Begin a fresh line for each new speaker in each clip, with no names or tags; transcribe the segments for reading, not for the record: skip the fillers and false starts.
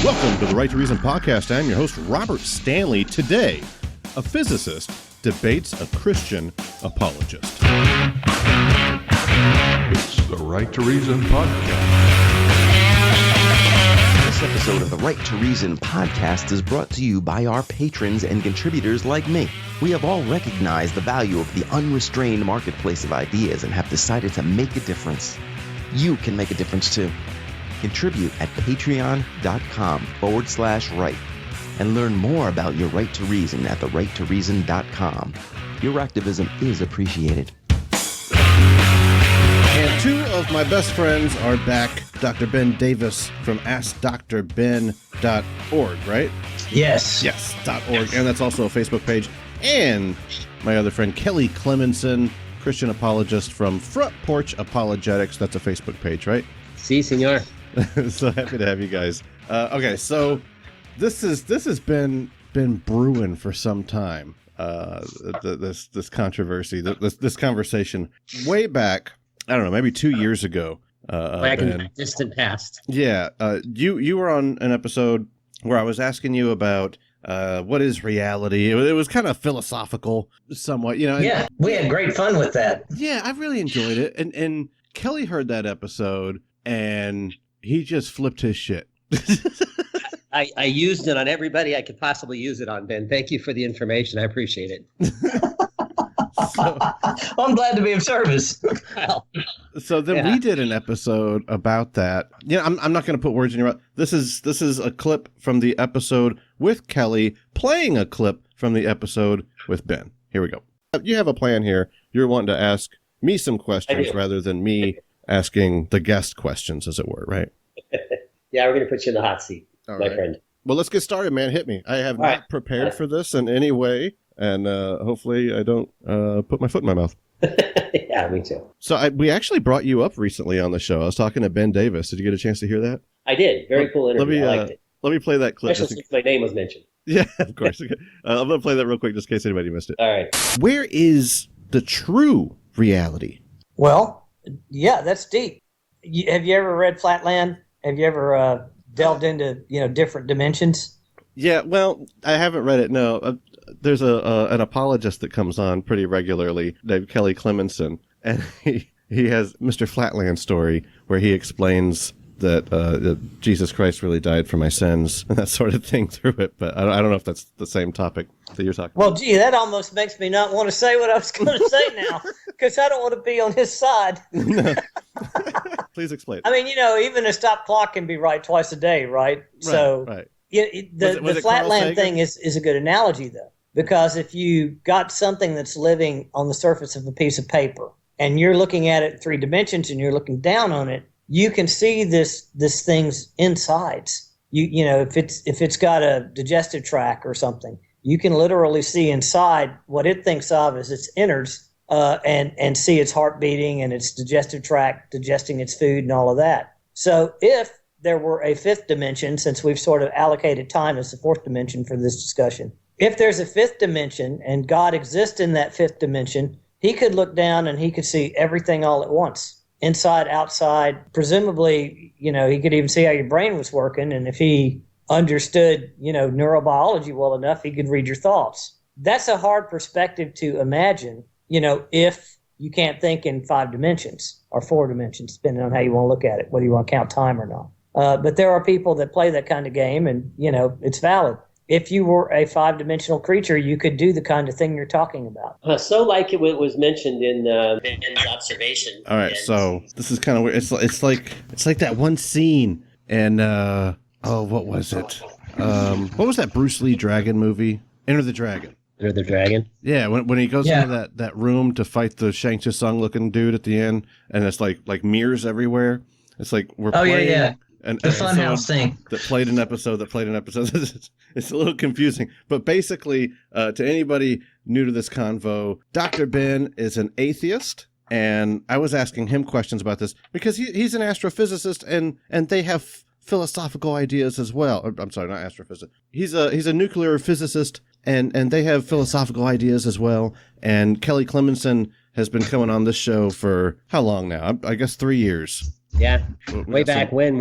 Welcome to the Right to Reason podcast. I'm your host, Robert Stanley. Today, a physicist debates a Christian apologist.
It's the Right to Reason podcast.
This episode of the Right to Reason podcast is brought to you by our patrons and contributors like me. We have all recognized the value of the unrestrained marketplace of ideas and have decided to make a difference. You can make a difference too. Contribute at patreon.com/right and learn more about your right to reason at therighttoreason.com. Your activism is appreciated.
And two of my best friends are back. Dr. Ben Davis from AskDrBen.org, right?
Yes.
Yes, .org. And that's also a Facebook page. And my other friend, Kelly Clemensen, Christian apologist from Front Porch Apologetics. That's a Facebook page, right?
Si, senor.
So happy to have you guys. Okay, so this has been brewing for some time. This controversy, this conversation, way back. I don't know, maybe 2 years ago.
Back in the distant past.
Yeah, you were on an episode where I was asking you about what is reality. It was kind of philosophical, somewhat. You know.
Yeah, we had great fun with that.
Yeah, I really enjoyed it. And Kelly heard that episode and he just flipped his shit.
I used it on everybody I could possibly use it on, Ben. Thank you for the information. I appreciate it.
Well, I'm glad to be of service.
So then we did an episode about that. Yeah, I'm not going to put words in your mouth. This is a clip from the episode with Kelly playing a clip from the episode with Ben. Here we go. You have a plan here. You're wanting to ask me some questions rather than me asking the guest questions, as it were, right?
Yeah, we're going to put you in the hot seat, my friend.
Well, let's get started, man. Hit me. I have not prepared for this in any way, and hopefully I don't put my foot in my mouth.
Yeah, me too.
So we actually brought you up recently on the show. I was talking to Ben Davis. Did you get a chance to hear that?
I did. Very cool interview. I liked it.
Let me play that clip.
Especially since my name was mentioned.
Yeah, of course. Okay. I'm going to play that real quick just in case anybody missed it.
All right.
Where is the true reality?
Well, yeah, that's deep. Have you ever read Flatland? Have you ever delved into different dimensions?
Yeah, well, I haven't read it. No, there's an apologist that comes on pretty regularly named Kelly Clemensen, and he has Mr. Flatland story where he explains that Jesus Christ really died for my sins and that sort of thing through it. But I don't know if that's the same topic that you're talking about.
Well, gee, that almost makes me not want to say what I was going to say now because I don't want to be on his side.
Please explain.
I mean, even a stop clock can be right twice a day, right? So
right.
The Flatland thing is a good analogy, though, because if you got something that's living on the surface of a piece of paper and you're looking at it in 3 dimensions and you're looking down on it, you can see this thing's insides. If it's got a digestive tract or something, you can literally see inside what it thinks of as its innards, and see its heart beating and its digestive tract digesting its food and all of that. So if there were a 5th dimension, since we've sort of allocated time as the 4th dimension for this discussion, if there's a 5th dimension and God exists in that 5th dimension, he could look down and he could see everything all at once. Inside, outside, presumably, he could even see how your brain was working. And if he understood, neurobiology well enough, he could read your thoughts. That's a hard perspective to imagine, if you can't think in 5 dimensions or 4 dimensions, depending on how you want to look at it, whether you want to count time or not. But there are people that play that kind of game and, it's valid. If you were a 5-dimensional creature, you could do the kind of thing you're talking about.
So like it was mentioned in Ben's observation.
All right, so this is kind of weird. It's like that one scene and what was it? What was that Bruce Lee dragon movie? Enter the Dragon.
Enter the Dragon?
Yeah, when he goes into that room to fight the Shang Tsung looking dude at the end, and it's like mirrors everywhere. It's like we're playing. And
the Funhouse thing
that played an episode. It's a little confusing, but basically, to anybody new to this convo, Dr. Ben is an atheist, and I was asking him questions about this because he's an astrophysicist, and they have philosophical ideas as well. I'm sorry, not astrophysicist. He's a nuclear physicist, and they have philosophical ideas as well. And Kelly Clemensen has been coming on this show for how long now? I guess 3 years.
Yeah, way back when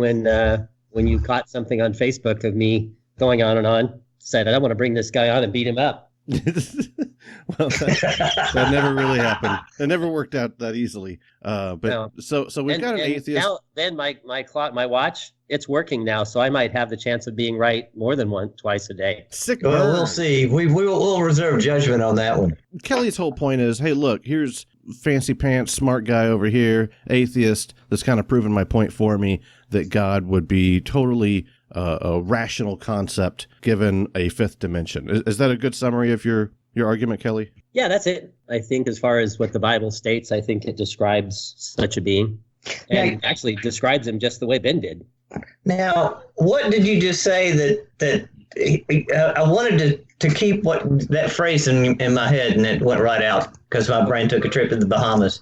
when you caught something on Facebook of me going on and on, said, I want to bring this guy on and beat him up.
Well, that never really happened. It never worked out that easily. But no. So we've got an atheist.
Now, then my clock, my watch, it's working now, so I might have the chance of being right more than twice a day.
Sick.
Well, we'll see. We'll reserve judgment on that one.
Kelly's whole point is, hey, look, here's fancy pants, smart guy over here, atheist, that's kind of proven my point for me that God would be totally a rational concept given a fifth dimension. Is that a good summary of your argument, Kelly?
Yeah, that's it. I think as far as what the Bible states, I think it describes such a being and actually describes him just the way Ben did.
Now, what did you just say that I wanted to keep that phrase in my head, and it went right out because my brain took a trip to the Bahamas.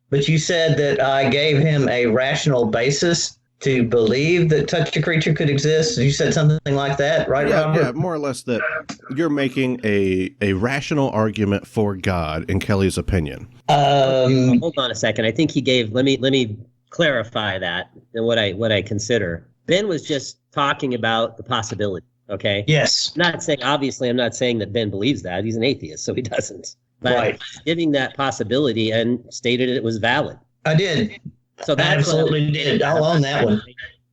But you said that I gave him a rational basis to believe that such a creature could exist. You said something like that, right, Robert?
Yeah, more or less that you're making a rational argument for God in Kelly's opinion.
Hold on a second. I think he gave. Let me clarify that and what I consider. Ben was just talking about the possibility. Okay.
Yes.
I'm not saying that Ben believes that. He's an atheist, so he doesn't. But
right.
Giving that possibility and stated it was valid.
I did.
So that
absolutely did. I'll own that one.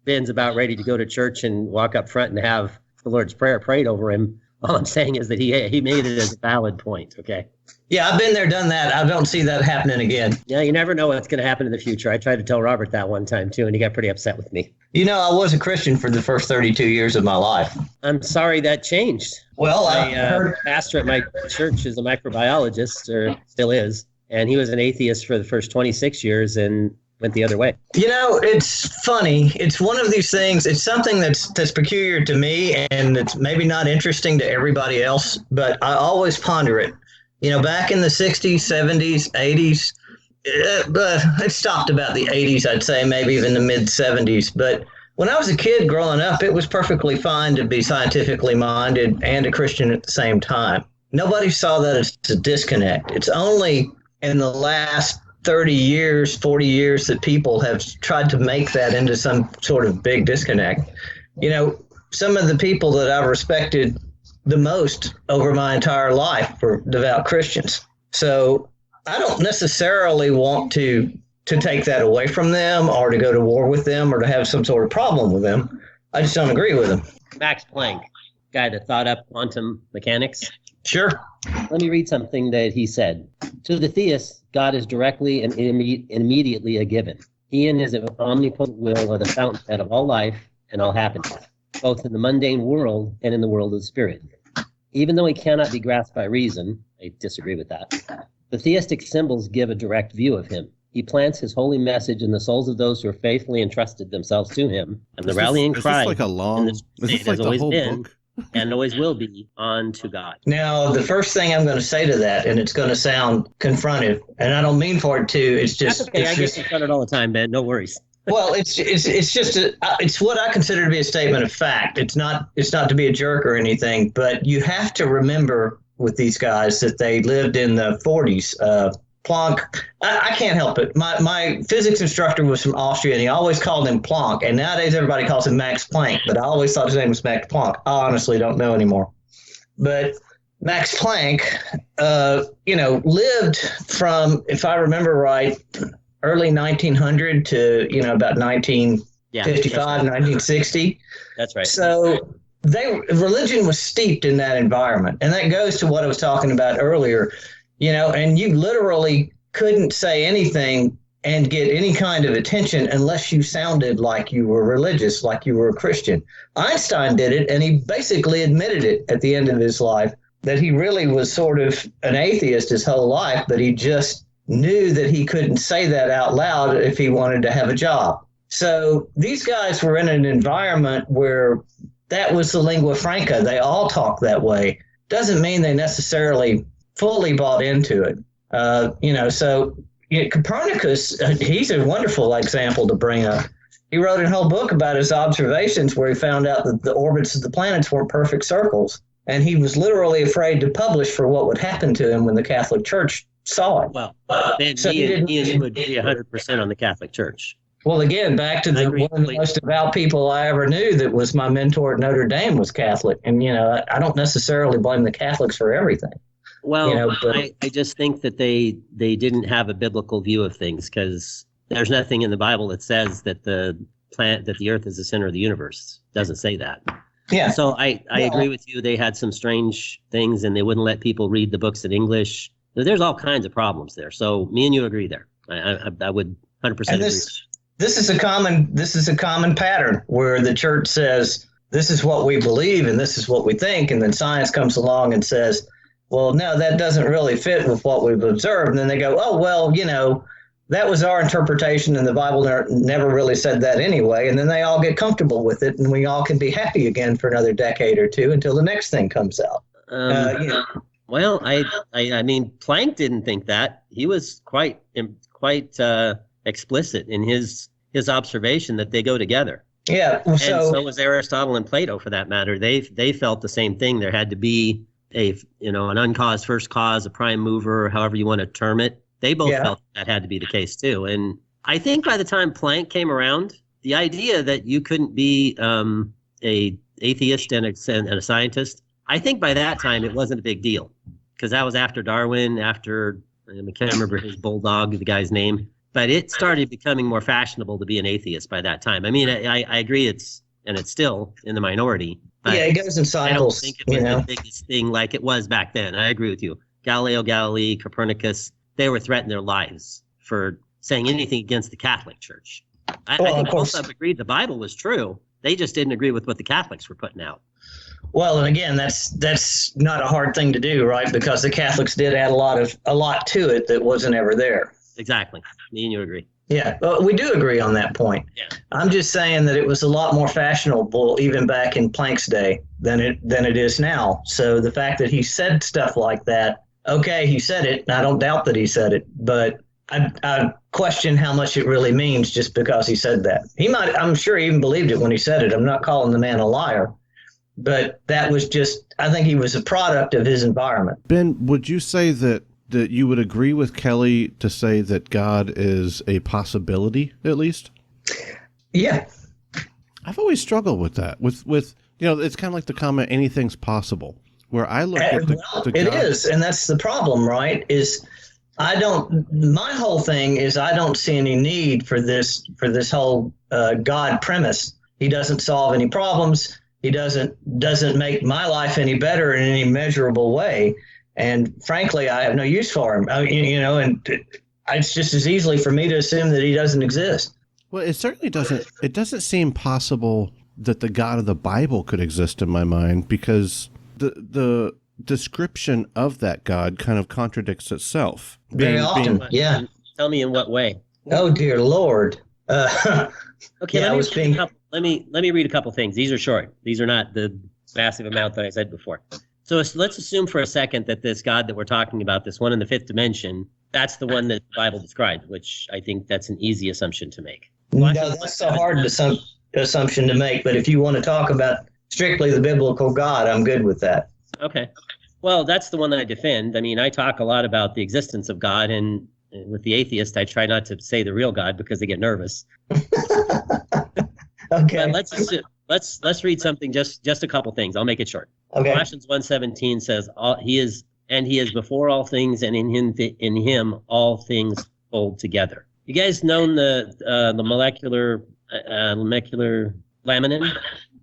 Ben's about ready to go to church and walk up front and have the Lord's Prayer prayed over him. All I'm saying is that he made it as a valid point. Okay.
Yeah, I've been there, done that. I don't see that happening again.
Yeah, you never know what's going to happen in the future. I tried to tell Robert that one time too, and he got pretty upset with me.
You know, I was a Christian for the first 32 years of my life.
I'm sorry that changed.
Well,
I heard pastor at my church is a microbiologist, or still is, and he was an atheist for the first 26 years and went the other way.
You know, it's funny. It's one of these things. It's something that's peculiar to me, and it's maybe not interesting to everybody else, but I always ponder it. You know, back in the 60s, 70s, 80s, it stopped about the 80s, I'd say, maybe even the mid-70s. But when I was a kid growing up, it was perfectly fine to be scientifically minded and a Christian at the same time. Nobody saw that as a disconnect. It's only in the last 30 years, 40 years that people have tried to make that into some sort of big disconnect. You know, some of the people that I've respected the most over my entire life were devout Christians. So I don't necessarily want to take that away from them or to go to war with them or to have some sort of problem with them. I just don't agree with them.
Max Planck, guy that thought up quantum mechanics.
Sure.
Let me read something that he said. To the theist, God is directly and immediately a given. He and his omnipotent will are the fountainhead of all life and all happiness, both in the mundane world and in the world of the spirit. Even though he cannot be grasped by reason, I disagree with that, the theistic symbols give a direct view of him. He plants his holy message in the souls of those who are faithfully entrusted themselves to him. And the rallying cry
is this like the whole book?
And always will be on to God.
Now, the first thing I'm going to say to that, and it's going to sound confrontive, and I don't mean for it to, it's just...
That's okay, I get confronted all the time, Ben, no worries.
Well, it's just it's what I consider to be a statement of fact. It's not to be a jerk or anything, but you have to remember with these guys that they lived in the 40s. Planck, I can't help it. My physics instructor was from Austria, and he always called him Planck. And nowadays everybody calls him Max Planck, but I always thought his name was Max Planck. I honestly don't know anymore. But Max Planck, lived from, if I remember right, early 1900 to about 1955, 1960.
That's right.
So religion was steeped in that environment, and that goes to what I was talking about earlier. And you literally couldn't say anything and get any kind of attention unless you sounded like you were religious, like you were a Christian. Einstein did it, and he basically admitted it at the end of his life, that he really was sort of an atheist his whole life, but he just knew that he couldn't say that out loud if he wanted to have a job. So these guys were in an environment where that was the lingua franca. They all talk that way. Doesn't mean they necessarily fully bought into it. So Copernicus, he's a wonderful example to bring up. He wrote a whole book about his observations where he found out that the orbits of the planets weren't perfect circles. And he was literally afraid to publish for what would happen to him when the Catholic Church saw it.
Well, then he would be 100% on the Catholic Church.
Well, again, back to one of the most devout people I ever knew that was my mentor at Notre Dame was Catholic. And, I don't necessarily blame the Catholics for everything.
Well, I just think that they didn't have a biblical view of things, because there's nothing in the Bible that says that the earth is the center of the universe. It doesn't say that.
Yeah.
So I agree with you. They had some strange things, and they wouldn't let people read the books in English. There's all kinds of problems there. So me and you agree there. I would 100% agree.
This is a common pattern where the church says, this is what we believe and this is what we think. And then science comes along and says, well, no, that doesn't really fit with what we've observed. And then they go, oh, well, that was our interpretation and the Bible never really said that anyway. And then they all get comfortable with it and we all can be happy again for another decade or two until the next thing comes out.
Well, I mean, Planck didn't think that. He was quite explicit in his observation that they go together.
Yeah.
And so was Aristotle and Plato, for that matter. They felt the same thing. There had to be an uncaused first cause, a prime mover, however you want to term it. They both felt that had to be the case too. And I think by the time Planck came around, the idea that you couldn't be a atheist and a scientist, I think by that time it wasn't a big deal, because that was after Darwin, I can't remember his bulldog, the guy's name, but it started becoming more fashionable to be an atheist by that time. I mean, I agree it's still in the minority. But
it goes in cycles.
I don't think it was the biggest thing like it was back then. I agree with you. Galileo Galilei, Copernicus, they were threatening their lives for saying anything against the Catholic Church. I think both of them agreed the Bible was true. They just didn't agree with what the Catholics were putting out.
Well, and again, that's not a hard thing to do, right? Because the Catholics did add a lot to it that wasn't ever there.
Exactly. Me and you agree.
Yeah, we do agree on that point.
Yeah.
I'm just saying that it was a lot more fashionable even back in Planck's day than it is now. So the fact that he said stuff like that, okay, he said it, and I don't doubt that he said it, but I question how much it really means just because he said that. I'm sure he even believed it when he said it. I'm not calling the man a liar, but that was I think he was a product of his environment.
Ben, would you say that you would agree with Kelly to say that God is a possibility, at least?
Yeah.
I've always struggled with that. With it's kind of like the comment, anything's possible, where I look at the
it is, and that's the problem, right? My whole thing is I don't see any need for this whole God premise. He doesn't solve any problems. He doesn't make my life any better in any measurable way. And frankly, I have no use for him. And it's just as easily for me to assume that he doesn't exist.
Well, it certainly doesn't. It doesn't seem possible that the God of the Bible could exist in my mind, because the description of that God kind of contradicts itself.
Very often, yeah.
Tell me in what way?
Oh dear Lord.
Okay, let me read a couple things. These are short. These are not the massive amount that I said before. So let's assume for a second that this God that we're talking about, this one in the fifth dimension, that's the one that the Bible described, which I think that's an easy assumption to make.
No, that's a hard assumption to make. But if you want to talk about strictly the biblical God, I'm good with that.
Okay. Well, that's the one that I defend. I mean, I talk a lot about the existence of God, and with the atheist, I try not to say the real God because they get nervous.
Okay.
But let's read something, just a couple things. I'll make it short.
Okay.
Colossians 1:17 says, he is before all things, and in him all things hold together. You guys known the molecular laminin,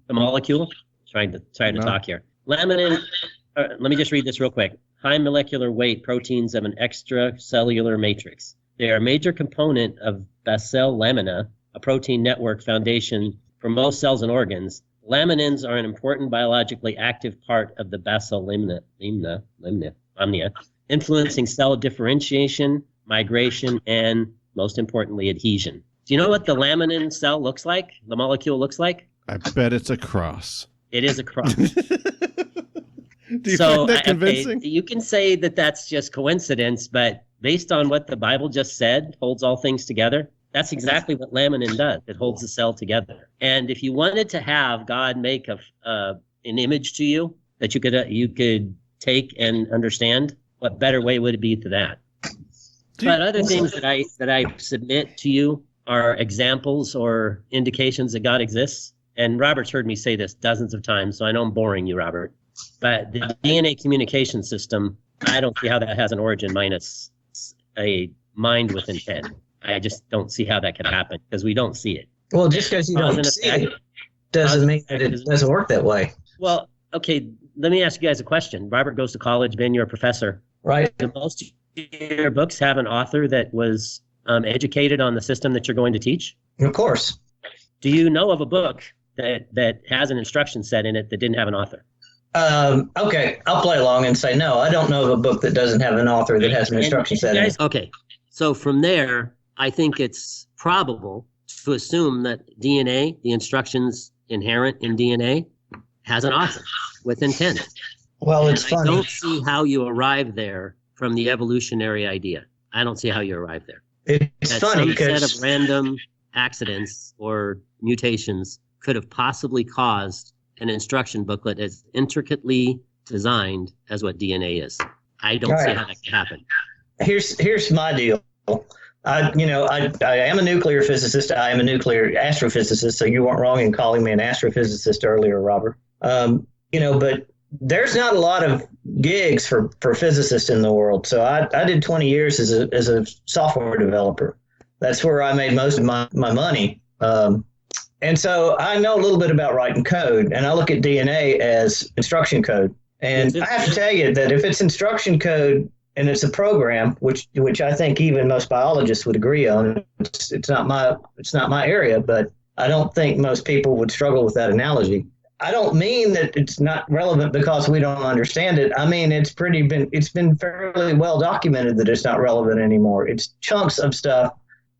the molecule? Trying to talk here. Laminin. Let me just read this real quick. High molecular weight proteins of an extracellular matrix. They are a major component of basal lamina, a protein network foundation for most cells and organs. Laminins are an important biologically active part of the basal lamina, influencing cell differentiation, migration, and most importantly, adhesion. Do you know what the laminin cell looks like? The molecule looks like?
I bet it's a cross.
It is a cross.
Do you find that convincing?
Okay, you can say that that's just coincidence, but based on what the Bible just said, holds all things together, that's exactly what laminin does. It holds the cell together. And if you wanted to have God make an image to you that you could take and understand, what better way would it be to that? But other things that I submit to you are examples or indications that God exists. And Robert's heard me say this dozens of times, so I know I'm boring you, Robert. But the DNA communication system, I don't see how that has an origin minus a mind with intent. I just don't see how that could happen because we don't see it.
Well, just because you don't see it doesn't mean that it doesn't work that way.
Well, okay, let me ask you guys a question. Robert goes to college. Ben, you're a professor.
Right.
Do most of your books have an author that was educated on the system that you're going to teach?
Of course.
Do you know of a book that has an instruction set in it that didn't have an author?
Okay, I'll play along and say no. I don't know of a book that doesn't have an author that has an instruction set in it.
Okay, so from there, I think it's probable to assume that DNA, the instructions inherent in DNA, has an author with intent.
Well, it's funny.
I don't see how you arrive there from the evolutionary idea. I don't see how you arrive there.
It's
that
funny
some
because
set of random accidents or mutations could have possibly caused an instruction booklet as intricately designed as what DNA is. I don't see how that could happen.
Here's my deal. I am a nuclear physicist. I am a nuclear astrophysicist. So you weren't wrong in calling me an astrophysicist earlier, Robert. But there's not a lot of gigs for physicists in the world. So I did 20 years as a software developer. That's where I made most of my money. And so I know a little bit about writing code, and I look at DNA as instruction code. And I have to tell you that if it's instruction code and it's a program, which I think even most biologists would agree on, it's not my area, but I don't think most people would struggle with that analogy. I don't mean that it's not relevant because we don't understand it. I mean, it's been fairly well documented that it's not relevant anymore. It's chunks of stuff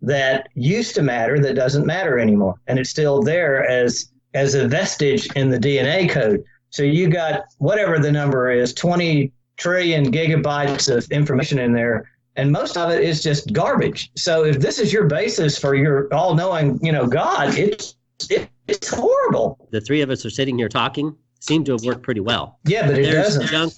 that used to matter that doesn't matter anymore. And it's still there as a vestige in the DNA code. So you got whatever the number is, 20 trillion gigabytes of information in there, and most of it is just garbage. So if this is your basis for your all-knowing, God, it's horrible.
The three of us are sitting here talking, seem to have worked pretty well.
Yeah, but it doesn't.
Junk,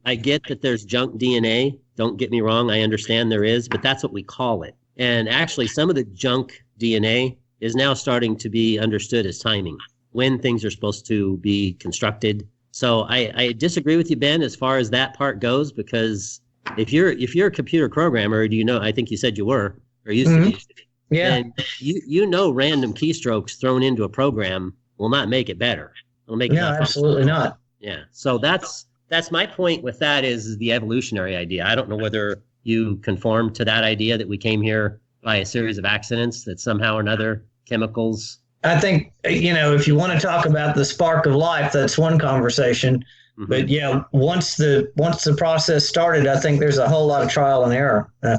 I get that there's junk DNA. Don't get me wrong. I understand there is, but that's what we call it. And actually, some of the junk DNA is now starting to be understood as timing, when things are supposed to be constructed. So I disagree with you, Ben, as far as that part goes, because if you're a computer programmer, I think you said you were, or used to be.
Yeah.
And random keystrokes thrown into a program will not make it better. It'll make it
no, absolutely not.
Yeah. So that's my point with that is the evolutionary idea. I don't know whether you conform to that idea that we came here by a series of accidents, that somehow or another chemicals.
I think, if you want to talk about the spark of life, that's one conversation. Mm-hmm. But yeah, once the process started, I think there's a whole lot of trial and error. And I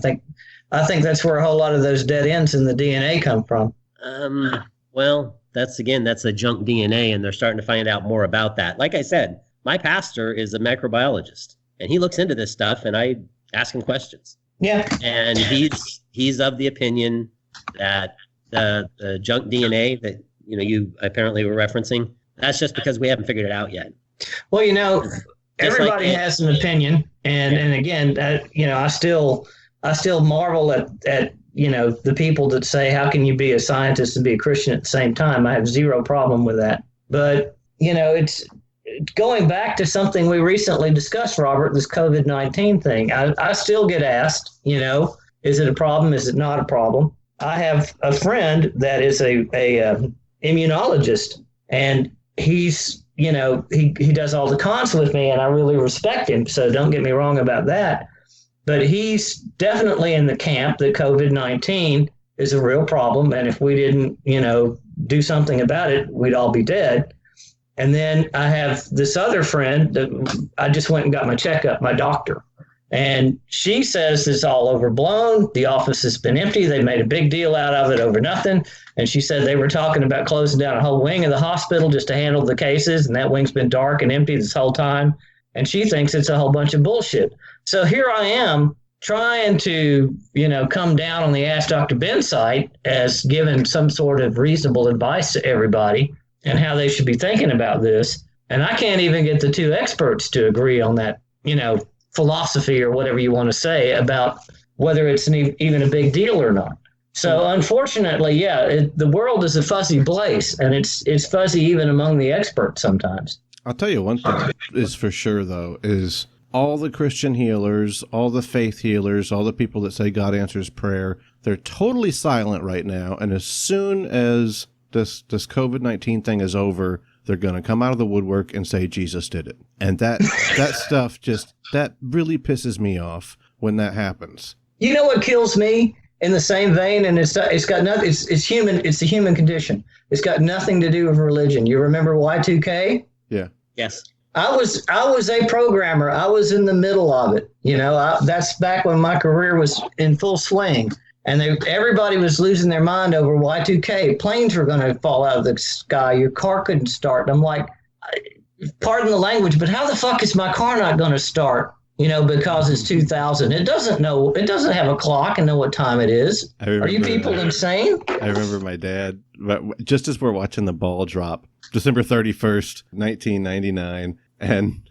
think that's where a whole lot of those dead ends in the DNA come from.
Well, that's a junk DNA, and they're starting to find out more about that. Like I said, my pastor is a microbiologist, and he looks into this stuff, and I ask him questions.
Yeah.
And he's of the opinion that the junk DNA that you apparently were referencing, that's just because we haven't figured it out yet.
Well, everybody has an opinion, and again, I still marvel at the people that say, how can you be a scientist and be a Christian at the same time? I have zero problem with that. But it's going back to something we recently discussed, Robert, this COVID-19 thing. I still get asked, is it a problem? Is it not a problem? I have a friend that is a immunologist, and he's, he does all the cons with me, and I really respect him. So don't get me wrong about that. But he's definitely in the camp that COVID-19 is a real problem. And if we didn't, do something about it, we'd all be dead. And then I have this other friend that I just went and got my checkup, my doctor. And she says it's all overblown. The office has been empty. They made a big deal out of it over nothing. And she said they were talking about closing down a whole wing of the hospital just to handle the cases. And that wing's been dark and empty this whole time. And she thinks it's a whole bunch of bullshit. So here I am trying to, come down on the Ask Dr. Ben site as giving some sort of reasonable advice to everybody and how they should be thinking about this. And I can't even get the two experts to agree on that, philosophy or whatever you want to say about whether it's even a big deal or not. So unfortunately, the world is a fuzzy place, and it's fuzzy even among the experts sometimes.
I'll tell you one thing is for sure, though, is all the Christian healers, all the faith healers, all the people that say God answers prayer, they're totally silent right now. And as soon as this COVID-19 thing is over, they're going to come out of the woodwork and say Jesus did it. And that stuff that really pisses me off when that happens.
You know what kills me in the same vein, and it's got nothing. It's human. It's the human condition. It's got nothing to do with religion. You remember Y2K?
Yeah.
Yes.
I was a programmer. I was in the middle of it. That's back when my career was in full swing. And everybody was losing their mind over Y2K. Planes were going to fall out of the sky. Your car couldn't start. And I'm like, pardon the language, but how the fuck is my car not going to start? Because it's 2000. It doesn't have a clock and know what time it is. Are you people insane?
I remember my dad, just as we're watching the ball drop, December 31st, 1999, and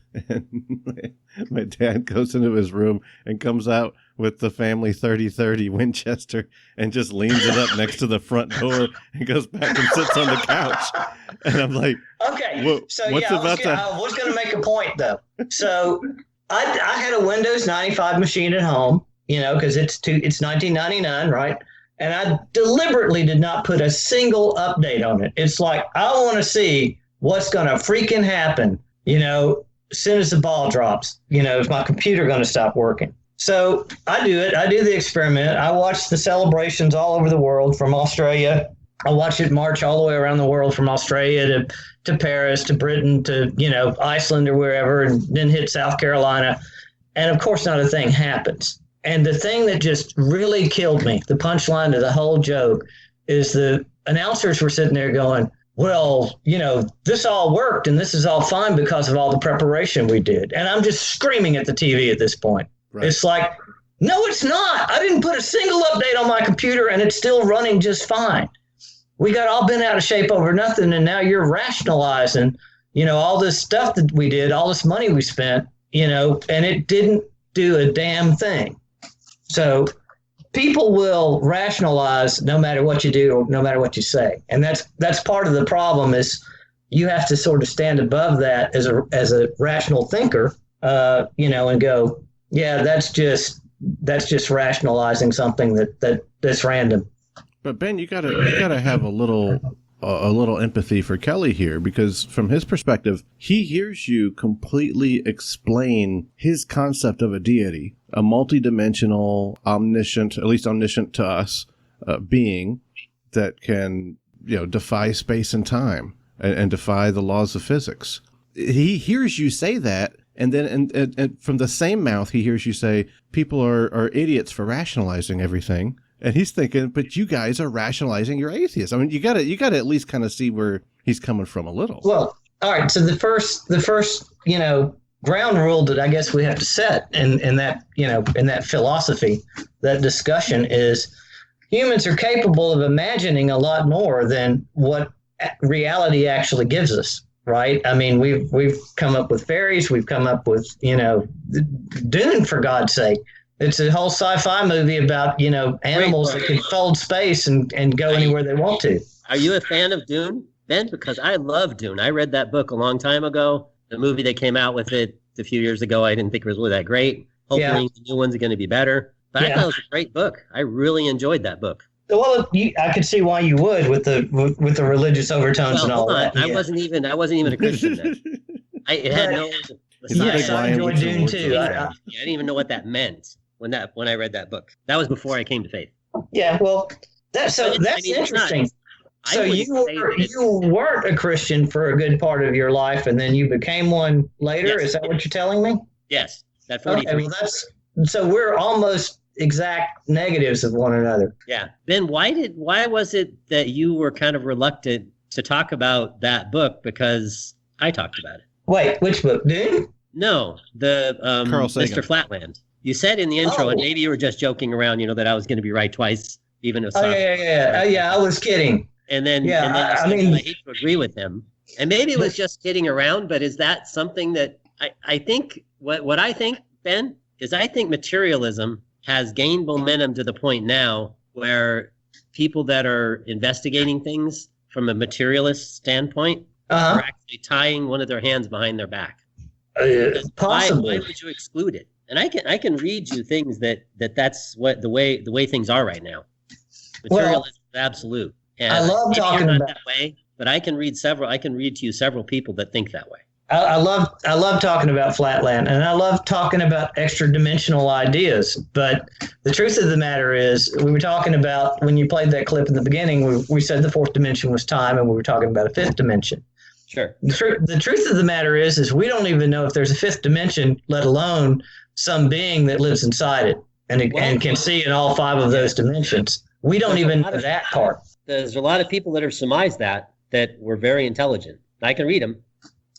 my dad goes into his room and comes out with the family 30-30 Winchester and just leans it up next to the front door and goes back and sits on the couch. And I'm like,
okay, so I was going to make a point though. So I had a Windows 95 machine at home, because it's 1999, right? And I deliberately did not put a single update on it. It's like, I want to see what's going to freaking happen, as soon as the ball drops, is my computer going to stop working? So I do it. I do the experiment. I watch the celebrations all over the world from Australia. I watch it march all the way around the world from Australia to Paris, to Britain, to, Iceland or wherever, and then hit South Carolina. And of course, not a thing happens. And the thing that just really killed me, the punchline to the whole joke, is the announcers were sitting there going, well, this all worked and this is all fine because of all the preparation we did. And I'm just screaming at the TV at this point. Right. It's like, no, it's not. I didn't put a single update on my computer and it's still running just fine. We got all bent out of shape over nothing. And now you're rationalizing, all this stuff that we did, all this money we spent, and it didn't do a damn thing. So people will rationalize no matter what you do or no matter what you say. And that's part of the problem is you have to sort of stand above that as a rational thinker, and go, yeah, that's just rationalizing something that's random.
But Ben, you gotta have a little empathy for Kelly here, because from his perspective, he hears you completely explain his concept of a deity, a multidimensional, omniscient, at least omniscient to us, being that can, defy space and time and defy the laws of physics. He hears you say that. And then and from the same mouth, he hears you say people are idiots for rationalizing everything. And he's thinking, but you guys are rationalizing your atheists. I mean, you gotta at least kind of see where he's coming from a little.
Well, all right. So the first ground rule that I guess we have to set in that philosophy, that discussion, is humans are capable of imagining a lot more than what reality actually gives us. Right. I mean, we've come up with fairies. We've come up with, Dune, for God's sake. It's a whole sci-fi movie about, animals that can fold space and go anywhere they want to.
Are you a fan of Dune, Ben? Because I love Dune. I read that book a long time ago. The movie that came out with it a few years ago, I didn't think it was really that great. Hopefully the new ones are going to be better. But I thought it was a great book. I really enjoyed that book.
Well, I could see why you would with the religious overtones and all that.
I wasn't even a Christian then. I had no.
Yes, I enjoyed Dune too.
I didn't even know what that meant when I read that book. That was before I came to faith.
Yeah, well, that's interesting. So you weren't a Christian for a good part of your life, and then you became one later. Yes. Is that what you're telling me?
Yes, that 43.
Okay, well, so we're almost exact negatives of one another.
Yeah. Ben, why was it that you were kind of reluctant to talk about that book? Because I talked about it.
Wait, which book? Dune?
No, the
Carl Sagan.
Mr. Flatland. You said in the intro, and maybe you were just joking around, that I was going to be right twice, even if.
Yeah, I was kidding.
And then, you said, I hate to agree with him. And maybe it was just kidding around, but is that something that I think what I think, Ben, is I think materialism has gained momentum to the point now where people that are investigating things from a materialist standpoint are actually tying one of their hands behind their back.
Possibly.
Why would you exclude it? And I can read you things that's what the way things are right now. Materialism is absolute. And
I love talking about
that way, but I can read to you several people that think that way.
I love talking about flatland, and I love talking about extra dimensional ideas. But the truth of the matter is, we were talking about, when you played that clip in the beginning, we said the fourth dimension was time, and we were talking about a fifth dimension.
Sure.
The truth of the matter is we don't even know if there's a fifth dimension, let alone some being that lives inside it and can see in all five of those dimensions. We don't even know that part.
There's a lot of people that have surmised that were very intelligent. I can read them.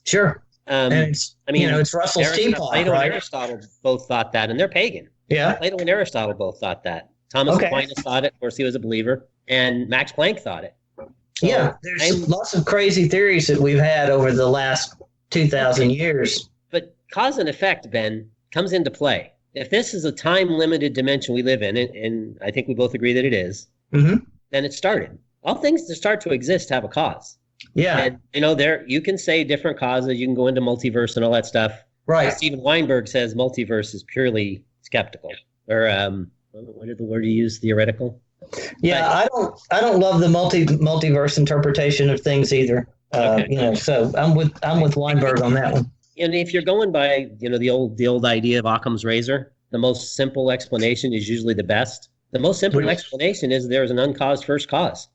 Sure. And it's, it's Russell's teapot,
Plato
right?
and Aristotle both thought that, and they're pagan.
Yeah.
Plato and Aristotle both thought that. Thomas Aquinas thought it. Of course, he was a believer. And Max Planck thought it. So
there's lots of crazy theories that we've had over the last 2,000 years.
But cause and effect, Ben, comes into play. If this is a time-limited dimension we live in, and I think we both agree that it is, then it started. All things that start to exist have a cause.
Yeah.
And, there you can say different causes. You can go into multiverse and all that stuff.
Right.
Steven Weinberg says multiverse is purely skeptical. Or what is the word you use? Theoretical?
Yeah, but I don't love the multiverse interpretation of things either. So I'm with Weinberg on that one.
And if you're going by, the old idea of Occam's razor, the most simple explanation is usually the best. The most simple explanation is there's an uncaused first cause,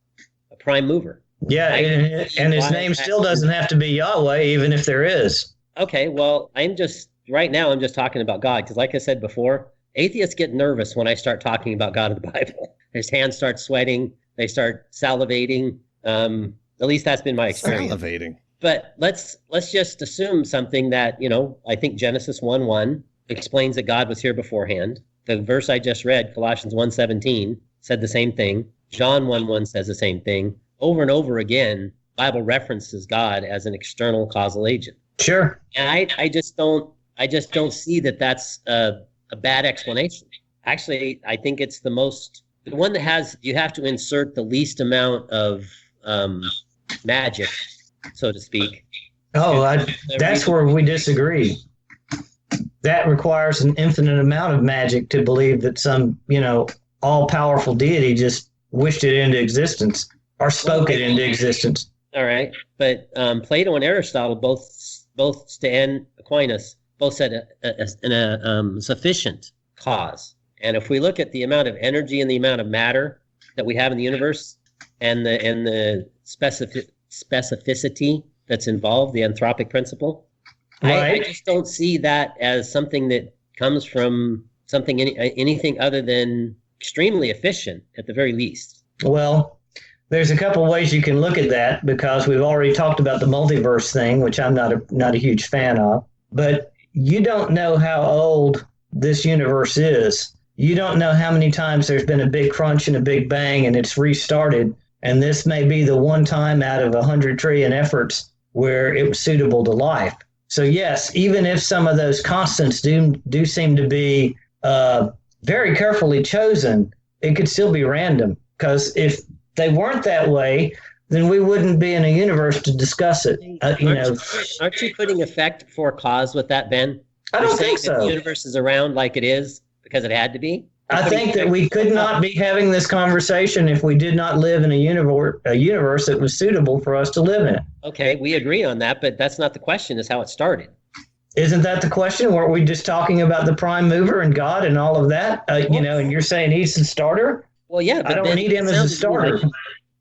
a prime mover.
Yeah, and his name still doesn't have to be Yahweh, even if there is.
Okay, well, right now I'm just talking about God, because like I said before, atheists get nervous when I start talking about God in the Bible. Their hands start sweating, they start salivating. At least that's been my experience.
Salivating.
But let's just assume something that, I think Genesis 1:1 explains that God was here beforehand. The verse I just read, Colossians 1:17, said the same thing. John 1:1 says the same thing. Over and over again, Bible references God as an external causal agent.
Sure.
And I just don't see that that's a bad explanation. Actually, I think it's the one that you have to insert the least amount of magic, so to speak.
That's where we disagree. That requires an infinite amount of magic to believe that some, all-powerful deity just wished it into existence or spoke it into existence.
All right. But Plato and Aristotle, both Stan Aquinas, both said a sufficient cause. And if we look at the amount of energy and the amount of matter that we have in the universe and the specificity that's involved, the anthropic principle, I just don't see that as something that comes from anything other than extremely efficient at the very least.
Well, there's a couple ways you can look at that, because we've already talked about the multiverse thing, which I'm not a huge fan of. But you don't know how old this universe is. You don't know how many times there's been a big crunch and a big bang and it's restarted. And this may be the one time out of 100 trillion efforts where it was suitable to life. So yes, even if some of those constants do seem to be very carefully chosen, it could still be random. Because if they weren't that way, then we wouldn't be in a universe to discuss it.
Aren't you putting effect before cause with that, Ben?
I don't think so.
The universe is around like it is because it had to be.
I think that we could not be having this conversation if we did not live in a universe that was suitable for us to live in.
Okay, we agree on that, but that's not the question, is how it started.
Isn't that the question? Weren't we just talking about the prime mover and God and all of that? And you're saying he's the starter?
Well, yeah. But
I don't need him as a starter.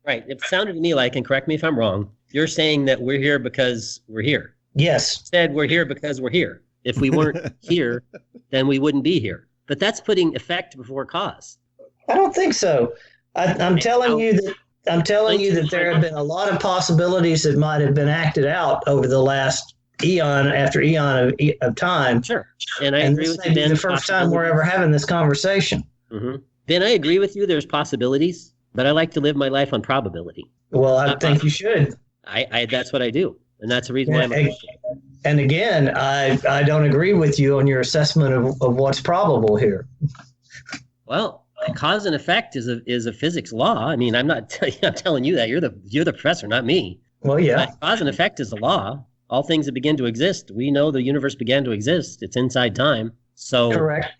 Right. It sounded to me like, and correct me if I'm wrong, you're saying that we're here because we're here.
Yes.
Instead, we're here because we're here. If we weren't here, then we wouldn't be here. But that's putting effect before cause.
I don't think so. I'm telling you that there have been a lot of possibilities that might have been acted out over the last eon after eon of time.
Sure. And I agree with you, Ben.
The first time we're ever having this conversation.
Mm-hmm. Ben, I agree with you. There's possibilities, but I like to live my life on probability.
Well, I think you should.
I that's what I do. And that's the reason why I'm a Christian.
And again, I don't agree with you on your assessment of what's probable here.
Well, cause and effect is a physics law. I mean, I'm not I'm telling you that. You're the professor, not me.
Well, yeah.
But cause and effect is a law. All things that begin to exist, we know the universe began to exist. It's inside time. So,
Correct.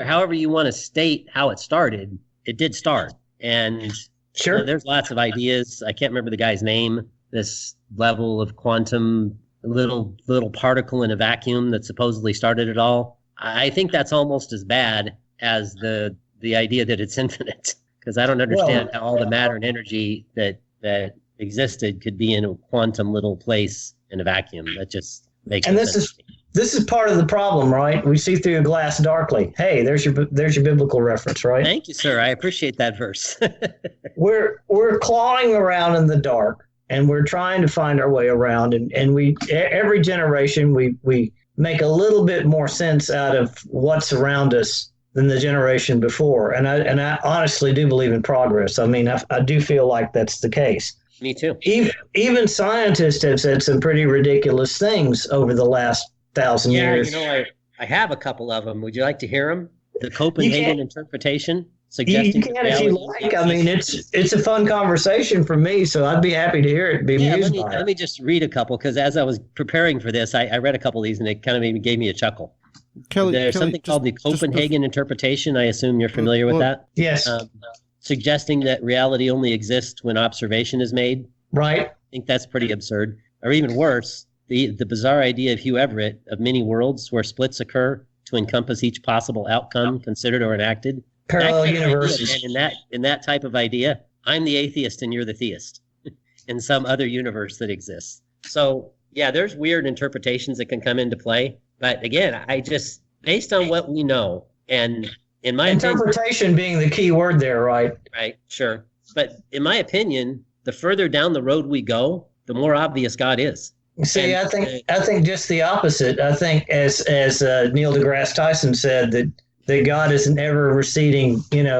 However you want to state how it started, it did start. And
Sure.
there's lots of ideas. I can't remember the guy's name. This level of quantum, little particle in a vacuum that supposedly started it all. I think that's almost as bad as the idea that it's infinite, because I don't understand how all the matter and energy that existed could be in a quantum little place in a vacuum. That just makes no sense.
This is part of the problem, right? We see through a glass darkly. Hey, there's your biblical reference, right?
Thank you, sir. I appreciate that verse.
We're clawing around in the dark, and we're trying to find our way around, and we every generation we make a little bit more sense out of what's around us than the generation before. And I honestly do believe in progress. I mean, I do feel like that's the case.
Me too.
Even scientists have said some pretty ridiculous things over the last 1,000 years.
I have a couple of them. Would you like to hear them? The Copenhagen interpretation
You can if you like. I mean, it's a fun conversation for me, so I'd be happy to hear it.
Let me just read a couple, because as I was preparing for this, I read a couple of these, and it kind of gave me a chuckle. There's something called the Copenhagen interpretation. I assume you're familiar with that?
Yes.
Suggesting that reality only exists when observation is made.
Right.
I think that's pretty absurd. Or even worse, the bizarre idea of Hugh Everett of many worlds where splits occur to encompass each possible outcome considered or enacted.
Parallel universes.
In that type of idea, I'm the atheist and you're the theist in some other universe that exists. So, yeah, there's weird interpretations that can come into play. But again, based on what we know, and in my
interpretation being the key word there, right?
Right, sure. But in my opinion, the further down the road we go, the more obvious God is.
See, I think just the opposite. I think as Neil deGrasse Tyson said, that God is an ever receding, being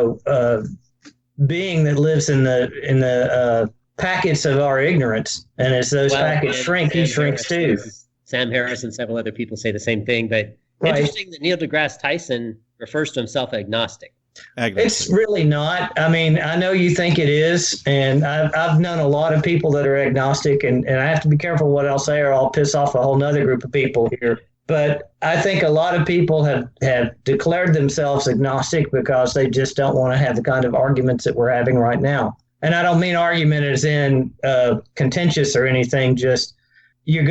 that lives in the packets of our ignorance, and as those packets shrink, he shrinks too.
Sam Harris and several other people say the same thing, but interesting that Neil deGrasse Tyson refers to himself agnostic.
It's really not. I mean, I know you think it is, and I've known a lot of people that are agnostic, and I have to be careful what I'll say or I'll piss off a whole nother group of people here. But I think a lot of people have declared themselves agnostic because they just don't want to have the kind of arguments that we're having right now. And I don't mean argument as in contentious or anything, just we're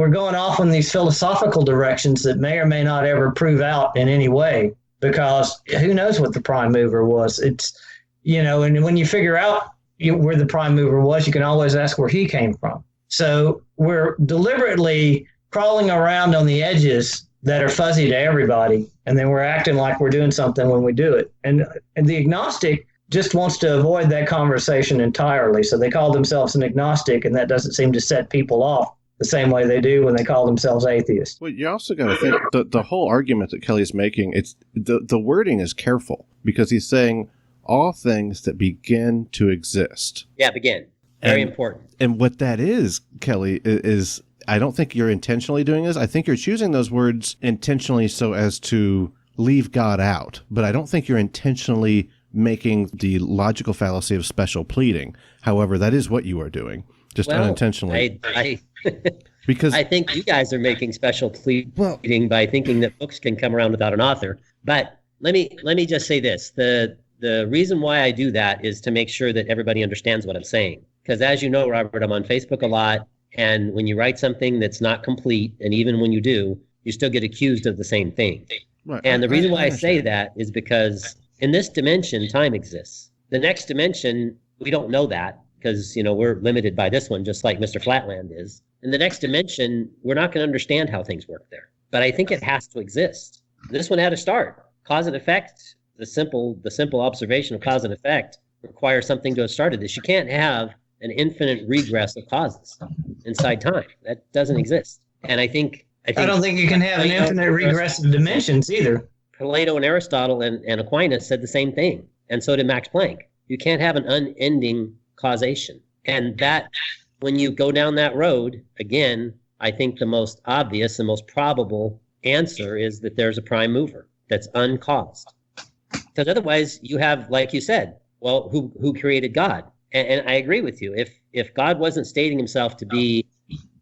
going off in these philosophical directions that may or may not ever prove out in any way, because who knows what the prime mover was. It's, and when you figure out where the prime mover was, you can always ask where he came from. So we're deliberately crawling around on the edges that are fuzzy to everybody, and then we're acting like we're doing something when we do it. And the agnostic just wants to avoid that conversation entirely. So they call themselves an agnostic, and that doesn't seem to set people off the same way they do when they call themselves atheists.
Well, you also got to think the whole argument that Kelly's making, it's the wording is careful, because he's saying all things that begin to exist.
Yeah, begin. Very important.
And what that is, Kelly, is I don't think you're intentionally doing this. I think you're choosing those words intentionally so as to leave God out. But I don't think you're intentionally making the logical fallacy of special pleading. However, that is what you are doing, just unintentionally. Because
I think you guys are making special pleading by thinking that books can come around without an author. But let me just say this. The reason why I do that is to make sure that everybody understands what I'm saying. Because as you know, Robert, I'm on Facebook a lot. And when you write something that's not complete, and even when you do, you still get accused of the same thing. Right. And the reason why I say that is because in this dimension, time exists. The next dimension, we don't know that because, we're limited by this one, just like Mr. Flatland is. In the next dimension, we're not going to understand how things work there. But I think it has to exist. This one had to start. Cause and effect, the simple observation of cause and effect requires something to have started this. You can't have an infinite regress of causes inside time. That doesn't exist. And I don't think you can have an infinite regress of dimensions either. Plato and Aristotle and Aquinas said the same thing. And so did Max Planck. You can't have an unending causation. And that, when you go down that road, again, I think the most obvious and most probable answer is that there's a prime mover that's uncaused. Because otherwise you have, like you said, well, who created God? And I agree with you. If God wasn't stating himself to be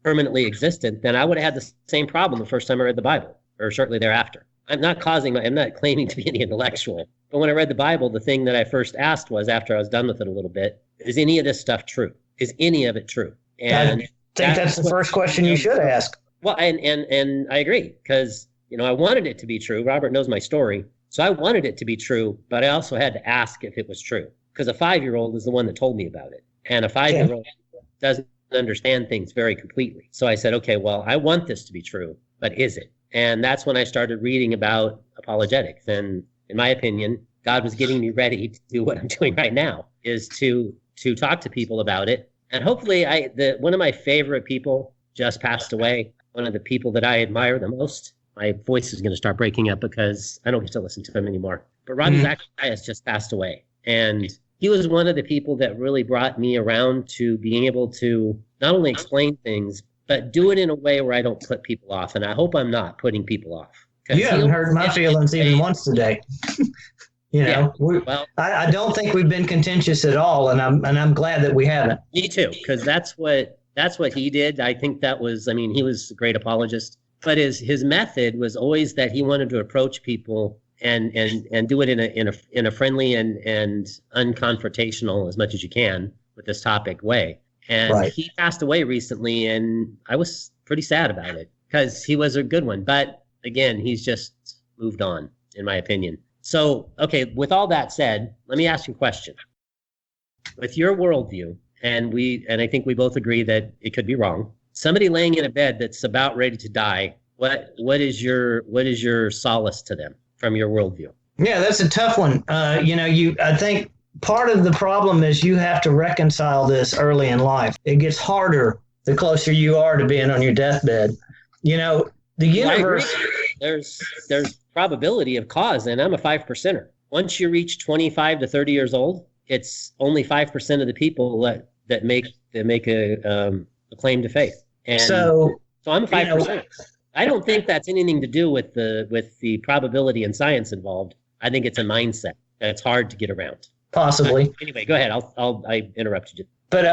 permanently existent, then I would have had the same problem the first time I read the Bible, or shortly thereafter. I'm not claiming to be any intellectual, but when I read the Bible, the thing that I first asked was, after I was done with it a little bit, is any of this stuff true? Is any of it true? And
I think that's the first question you should ask.
Well, and I agree, because, I wanted it to be true. Robert knows my story. So I wanted it to be true, but I also had to ask if it was true, because a 5-year-old is the one that told me about it. And a 5-year-old doesn't understand things very completely. So I said, okay, well, I want this to be true, but is it? And that's when I started reading about apologetics. And in my opinion, God was getting me ready to do what I'm doing right now, is to talk to people about it. And hopefully one of my favorite people just passed away. One of the people that I admire the most. My voice is going to start breaking up because I don't get to listen to him anymore. But Robbie Zacharias just passed away. And he was one of the people that really brought me around to being able to not only explain things, but do it in a way where I don't put people off. And I hope I'm not putting people off.
You haven't hurt my feelings even once today. I don't think we've been contentious at all, and I'm glad that we haven't.
Me too, because that's what he did. I think that was, he was a great apologist, but his method was always that he wanted to approach people and do it in a friendly and unconfrontational, as much as you can, with this topic way. And He passed away recently, and I was pretty sad about it, because he was a good one. But again, he's just moved on, in my opinion. So, okay, with all that said, let me ask you a question. With your worldview, and I think we both agree that it could be wrong, somebody laying in a bed that's about ready to die, what is your solace to them from your worldview?
Yeah, that's a tough one. I think part of the problem is you have to reconcile this early in life. It gets harder the closer you are to being on your deathbed. The universe.
There's probability of cause, and I'm a 5%er. Once you reach 25 to 30 years old, it's only 5% of the people that make a claim to faith. And so I'm a 5%. I don't think that's anything to do with the probability and science involved. I think it's a mindset that's hard to get around.
Possibly.
Anyway, go ahead. I interrupted you.
But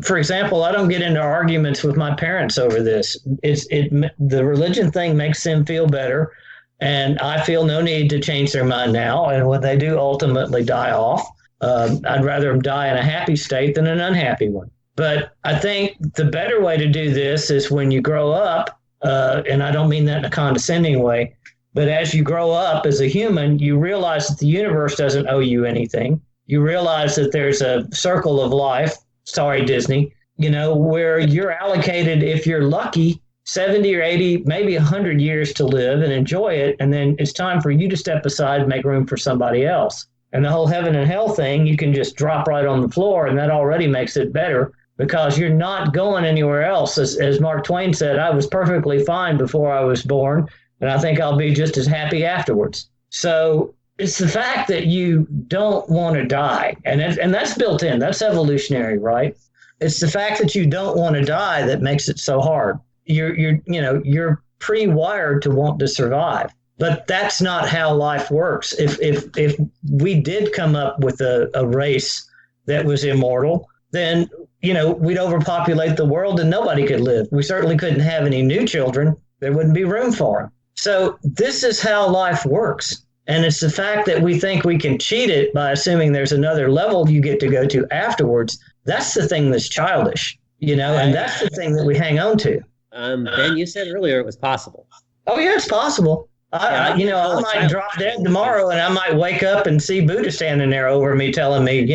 for example, I don't get into arguments with my parents over this. The religion thing makes them feel better, and I feel no need to change their mind now. And when they do ultimately die off, I'd rather them die in a happy state than an unhappy one. But I think the better way to do this is when you grow up, and I don't mean that in a condescending way, but as you grow up as a human, you realize that the universe doesn't owe you anything. You realize that there's a circle of life. Sorry, Disney, where you're allocated, if you're lucky, 70 or 80, maybe 100 years to live and enjoy it. And then it's time for you to step aside and make room for somebody else. And the whole heaven and hell thing, you can just drop right on the floor, and that already makes it better because you're not going anywhere else. As Mark Twain said, I was perfectly fine before I was born, and I think I'll be just as happy afterwards. So it's the fact that you don't want to die, and that's built in. That's evolutionary, right? It's the fact that you don't want to die that makes it so hard. You're pre-wired to want to survive, but that's not how life works. If we did come up with a race that was immortal, then we'd overpopulate the world and nobody could live. We certainly couldn't have any new children. There wouldn't be room for them. So this is how life works. And it's the fact that we think we can cheat it by assuming there's another level you get to go to afterwards. That's the thing that's childish, and that's the thing that we hang on to.
Ben, you said earlier it was possible.
Oh, yeah, it's possible. I might drop dead tomorrow and I might wake up and see Buddha standing there over me telling me,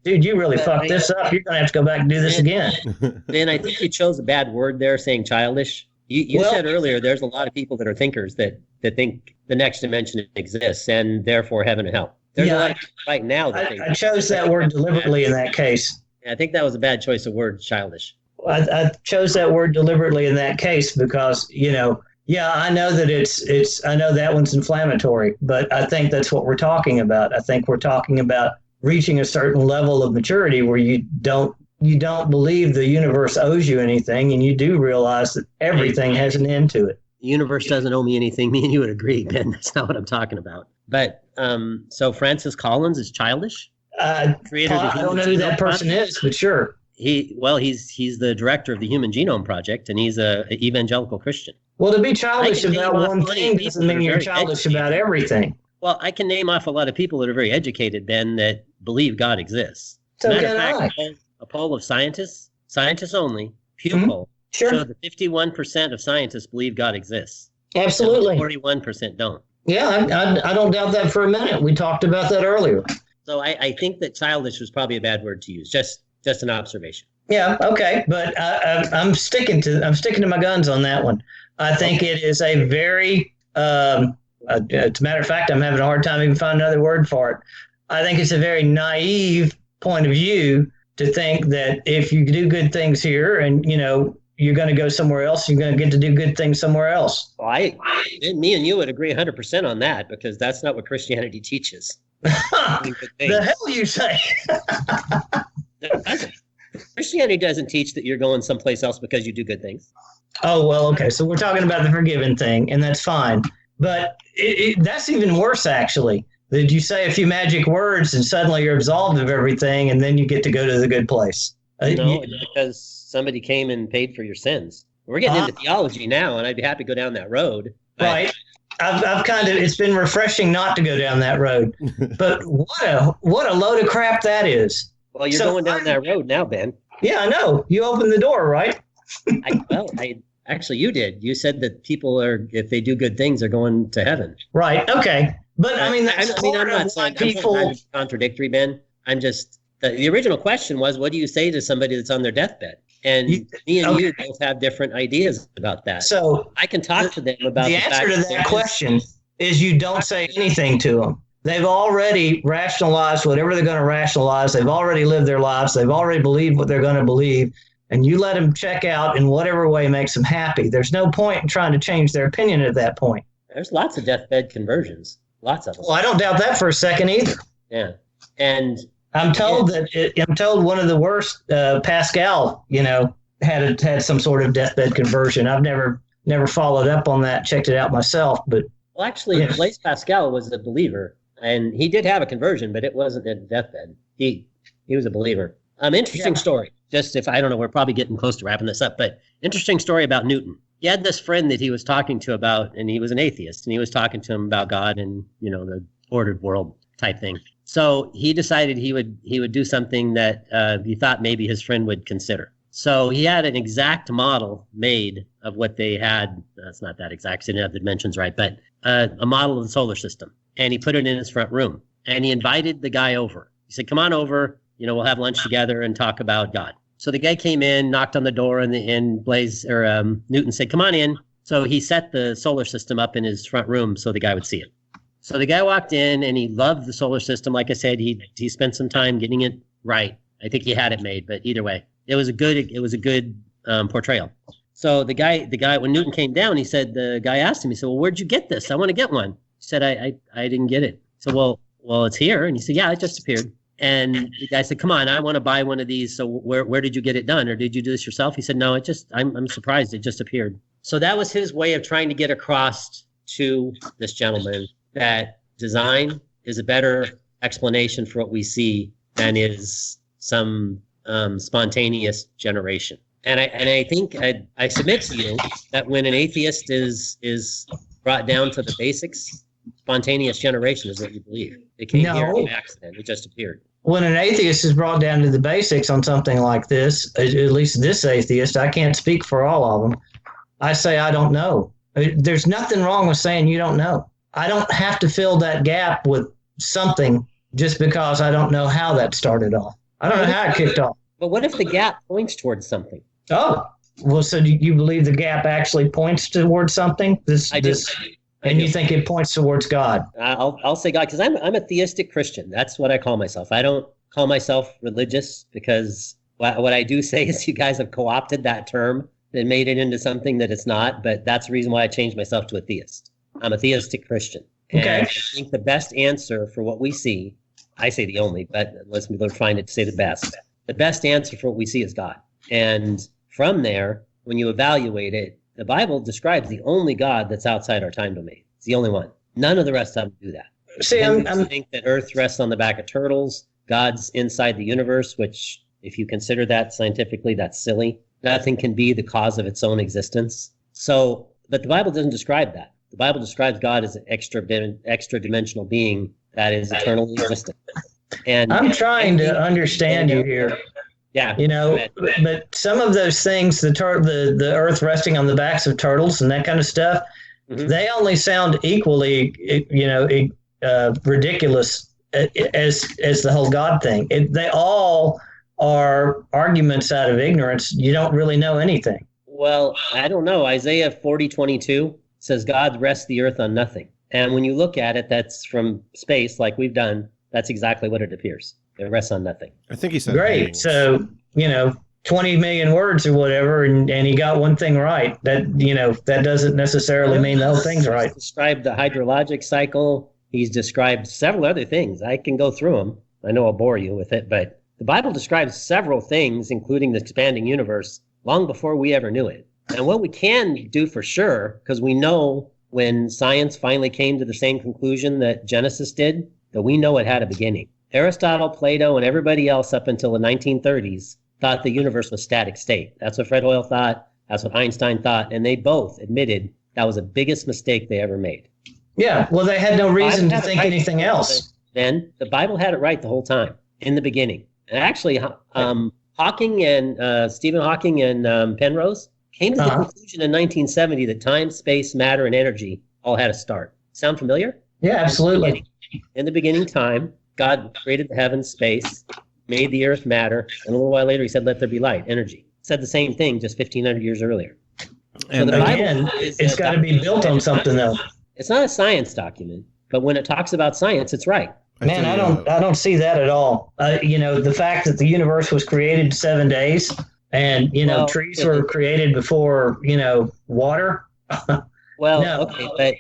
dude, you really fucked this up. You're going to have to go back and do this again.
Ben, I think you chose a bad word there saying childish. You said earlier there's a lot of people that are thinkers that think the next dimension exists and therefore heaven and hell. There's a lot of people right now that think.
I chose that word deliberately in that case.
I think that was a bad choice of word, childish.
I chose that word deliberately in that case because, I know that I know that one's inflammatory, but I think that's what we're talking about. I think we're talking about reaching a certain level of maturity where you don't believe the universe owes you anything, and you do realize that everything has an end to it.
The universe doesn't owe me anything. Me and you would agree, Ben. That's not what I'm talking about. But so Francis Collins is childish.
I don't know who that person is, but sure.
He's the director of the Human Genome Project, and he's an evangelical Christian.
Well, to be childish about one thing doesn't mean you're childish about everything.
Well, I can name off a lot of people that are very educated, Ben, that believe God exists.
So
Matter of
can
fact, a poll of scientists only, Pew poll,
Sure.
showed that 51% of scientists believe God exists.
Absolutely.
41% don't.
Yeah, I don't doubt that for a minute. We talked about that earlier.
So I think that childish was probably a bad word to use. Just an observation.
Yeah, okay, but I'm sticking to my guns on that one. I think it is a very, as a matter of fact, I'm having a hard time even finding another word for it. I think it's a very naive point of view to think that if you do good things here and, you're going to go somewhere else, you're going to get to do good things somewhere else.
Well, me and you would agree 100% on that, because that's not what Christianity teaches.
The hell you say?
Christianity doesn't teach that you're going someplace else because you do good things.
Oh, well, okay. So we're talking about the forgiven thing, and that's fine. But that's even worse, actually. That you say a few magic words and suddenly you're absolved of everything, and then you get to go to the good place.
No, because somebody came and paid for your sins. We're getting into theology now, and I'd be happy to go down that road.
Right. I've it's been refreshing not to go down that road. But what a load of crap that is.
Well, you're going down that road now, Ben.
Yeah, I know. You opened the door, right?
Actually, you did. You said that people if they do good things, are going to heaven.
Right. Okay. But I'm
not saying people contradictory, Ben. I'm just the original question was, what do you say to somebody that's on their deathbed? And me and you both have different ideas about that. So I can talk to them about
the answer to that question is you don't say anything to them. They've already rationalized whatever they're going to rationalize. They've already lived their lives. They've already believed what they're going to believe. And you let them check out in whatever way makes them happy. There's no point in trying to change their opinion at that point.
There's lots of deathbed conversions. Lots of them.
Well, I don't doubt that for a second either.
Yeah. And
I'm told one of the worst, Pascal, had some sort of deathbed conversion. I've never followed up on that, checked it out myself. But
actually, Blaise Pascal was a believer, and he did have a conversion, but it wasn't a deathbed. He was a believer. Interesting story. Just we're probably getting close to wrapping this up, but interesting story about Newton. He had this friend that he was talking to about, and he was an atheist, and he was talking to him about God and, the ordered world type thing. So he decided he would do something that he thought maybe his friend would consider. So he had an exact model made of what they had. It's not that exact, so he didn't have the dimensions right, but a model of the solar system. And he put it in his front room. And he invited the guy over. He said, come on over, we'll have lunch together and talk about God. So the guy came in, knocked on the door, and Newton said, come on in. So he set the solar system up in his front room so the guy would see it. So the guy walked in, and he loved the solar system. Like I said, he spent some time getting it right. I think he had it made, but either way, it was a good portrayal. So the guy, when Newton came down, the guy asked him, he said, well, where'd you get this? I want to get one. He said, I didn't get it. So, well, it's here. And he said, yeah, it just appeared. And the guy said, come on, I want to buy one of these. So where did you get it done? Or did you do this yourself? He said, no, I'm surprised. It just appeared. So that was his way of trying to get across to this gentleman that design is a better explanation for what we see than is some spontaneous generation. And I think I submit to you that when an atheist is brought down to the basics, spontaneous generation is what you believe. It came here by accident. It just appeared.
When an atheist is brought down to the basics on something like this, at least this atheist, I can't speak for all of them, I say I don't know. There's nothing wrong with saying you don't know. I don't have to fill that gap with something just because I don't know how that started off. I don't know how it kicked off.
But what if the gap points towards something?
Oh, well, so do you believe the gap actually points towards something? And you think it points towards God?
I'll say God, because I'm a theistic Christian. That's what I call myself. I don't call myself religious, because what I do say is you guys have co-opted that term and made it into something that it's not. But that's the reason why I changed myself to a theist. I'm a theistic Christian.
Okay.
And I think the best answer for what we see, I say the only, but let's find it to say the best. The best answer for what we see is God. And from there, when you evaluate it, the Bible describes the only God that's outside our time domain. It's the only one. None of the rest of them do that.
See,
I think that Earth rests on the back of turtles. God's inside the universe, which, if you consider that scientifically, that's silly. Nothing can be the cause of its own existence. So, but the Bible doesn't describe that. The Bible describes God as an extra dimensional being that is eternally existent. And
I'm trying to understand you here.
Yeah,
but some of those things, the Earth resting on the backs of turtles and that kind of stuff, they only sound equally, ridiculous as the whole God thing. They all are arguments out of ignorance. You don't really know anything.
Well, I don't know. Isaiah 40:22 says God rests the earth on nothing. And when you look at it, that's from space, like we've done. That's exactly what it appears. It rests on nothing.
I think he said
great.
hangings.
So, 20 million words or whatever, and he got one thing right. That doesn't necessarily mean the whole thing's right.
He's described the hydrologic cycle. He's described several other things. I can go through them. I know I'll bore you with it, but the Bible describes several things, including the expanding universe, long before we ever knew it. And what we can do for sure, because we know when science finally came to the same conclusion that Genesis did, that we know it had a beginning. Aristotle, Plato, and everybody else up until the 1930s thought the universe was static state. That's what Fred Hoyle thought. That's what Einstein thought. And they both admitted that was the biggest mistake they ever made.
Yeah, well, they had no reason to think anything else.
Then the Bible had it right the whole time, in the beginning. And actually, Hawking and Stephen Hawking and Penrose came to the conclusion in 1970 that time, space, matter, and energy all had a start. Sound familiar?
Yeah, absolutely.
In the beginning time, God created the heavens, space, made the earth matter, and a little while later he said, let there be light, energy. Said the same thing just 1,500 years earlier.
And so again, it's got to be built on something, though.
It's not a science document, but when it talks about science, it's right.
Man, I don't see that at all. The fact that the universe was created in 7 days, and trees were created before water.
Well,
no.
Okay, but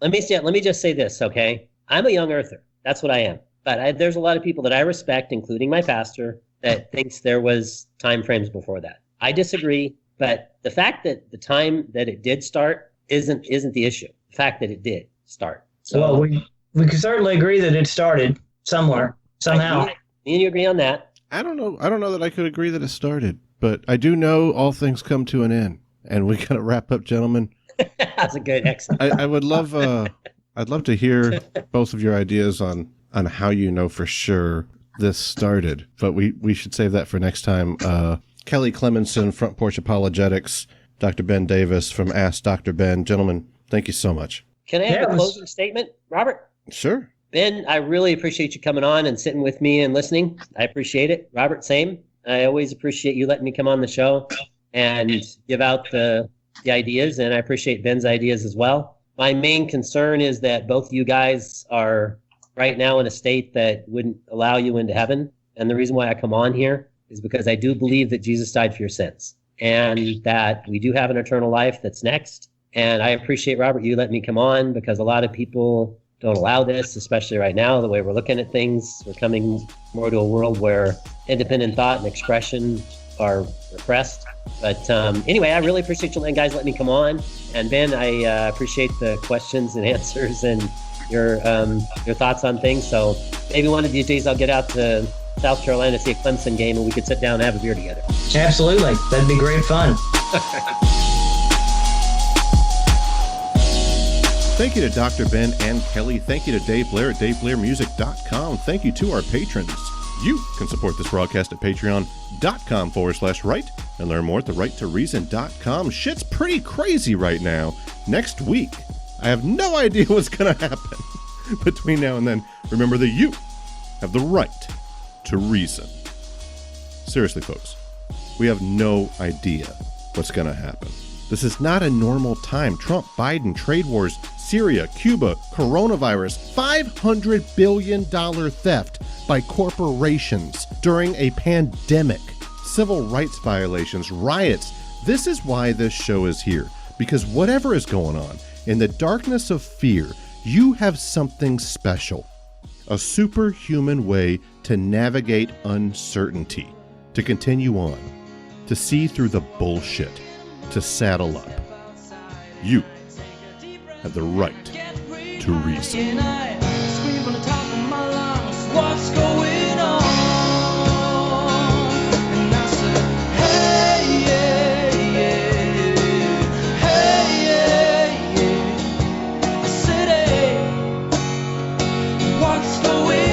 let me just say this, okay? I'm a young earther. That's what I am. But there's a lot of people that I respect, including my pastor, that thinks there was time frames before that. I disagree, but the fact that the time that it did start isn't the issue. The fact that it did start. So,
well, we can certainly agree that it started somewhere, somehow.
Me and you agree on that.
I don't know that I could agree that it started, but I do know all things come to an end, and we got to wrap up, gentlemen.
That's a good excellent.
I would love, I'd love to hear both of your ideas on how you know for sure this started, but we should save that for next time. Kelly Clemensen, Front Porch Apologetics, Dr. Ben Davis from Ask Dr. Ben. Gentlemen, thank you so much.
Can I have a closing statement, Robert?
Sure.
Ben, I really appreciate you coming on and sitting with me and listening. I appreciate it. Robert, same. I always appreciate you letting me come on the show and give out the ideas, and I appreciate Ben's ideas as well. My main concern is that both of you guys are right now in a state that wouldn't allow you into heaven. And the reason why I come on here is because I do believe that Jesus died for your sins and that we do have an eternal life that's next. And I appreciate, Robert, you letting me come on because a lot of people don't allow this, especially right now, the way we're looking at things. We're coming more to a world where independent thought and expression are repressed. But anyway, I really appreciate you guys letting me come on. And Ben, I appreciate the questions and answers and your thoughts on things. So maybe one of these days I'll get out to South Carolina to see a Clemson game and we could sit down and have a beer together.
Absolutely. That'd be great fun.
Thank you to Dr. Ben and Kelly. Thank you to Dave Blair at DaveBlairMusic.com. Thank you to our patrons. You can support this broadcast at patreon.com/right and learn more at therighttoreason.com. Shit's pretty crazy right now. Next week, I have no idea what's going to happen. Between now and then, remember that you have the right to reason. Seriously, folks, we have no idea what's going to happen. This is not a normal time. Trump, Biden, trade wars, Syria, Cuba, coronavirus, $500 billion theft by corporations during a pandemic, civil rights violations, riots. This is why this show is here, because whatever is going on, in the darkness of fear, you have something special, a superhuman way to navigate uncertainty, to continue on, to see through the bullshit, to saddle up. You have the right to reason.
what's going on? And I said, hey, yeah, yeah, hey, yeah, yeah. I said, hey, what's going on?